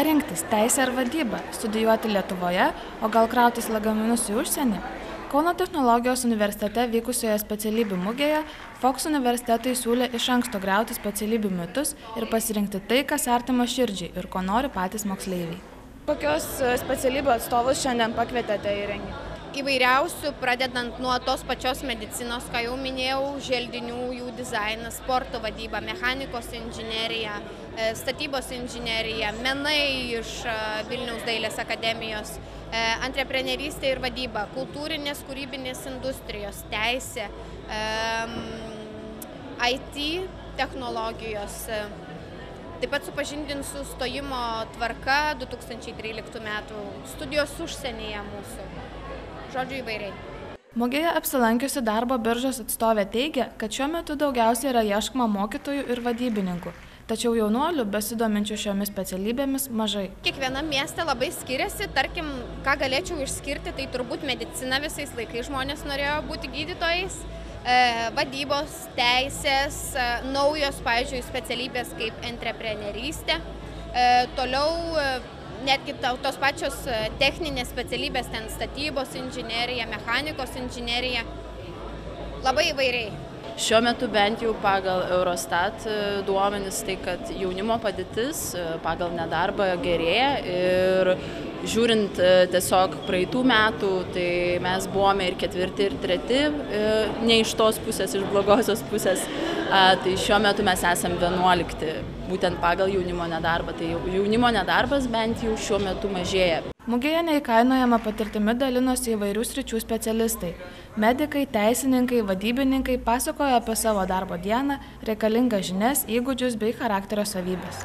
Ką rinktis – teisę ar vadybą? Studijuoti Lietuvoje, o gal krautis lagaminus į užsienį? Kauno technologijos universitete vykusioje specialybių mugėje Fox universitetai siūlė iš anksto griauti specialybių mitus ir pasirinkti tai, kas artima širdžiai ir ko nori patys moksleiviai. Kokios specialybių atstovus šiandien pakvietėte į renginį? Įvairiausių, pradedant nuo tos pačios medicinos, ką jau minėjau, želdinių, jų dizainas, sporto vadyba, mechanikos inžinerija, statybos inžinerija, menai iš Vilniaus dailės akademijos, antreprenerystė ir vadyba, kultūrinės, kūrybinės industrijos, teisė, IT technologijos. Taip pat supažindins su stojimo tvarka 2013 metų, studijos užsienyje mūsų. Žodžiu įvairiai. Mugėje apsilankiusi darbo biržos atstovė teigia, kad šiuo metu daugiausiai yra ieškoma mokytojų ir vadybininkų, tačiau jaunuolių besidominčių šiomis specialybėmis mažai. Kiekvienam mieste labai skiriasi, tarkim, ką galėčiau išskirti, tai turbūt medicina visais laikais žmonės norėjo būti gydytojais, vadybos, teisės, naujos, pavyzdžiui, specialybės kaip antreprenerystė, toliau netgi tos pačios techninės specialybės, ten statybos inžinerija, mechanikos inžinerija, labai įvairiai. Šiuo metu bent jau pagal Eurostat duomenis tai, kad jaunimo padėtis pagal nedarbą gerėja ir žiūrint tiesiog praeitų metų, tai mes buvome ir 4. ir 3. Ne iš tos pusės, iš blogosios pusės, tai šiuo metu mes esame 11. būtent pagal jaunimo nedarbą. Tai jaunimo nedarbas bent jau šiuo metu mažėja. Mugėje neįkainojama patirtimi dalinosi įvairių sričių specialistai. Medikai, teisininkai, vadybininkai pasakojo apie savo darbo dieną, reikalingas žinias, įgūdžius bei charakterio savybes.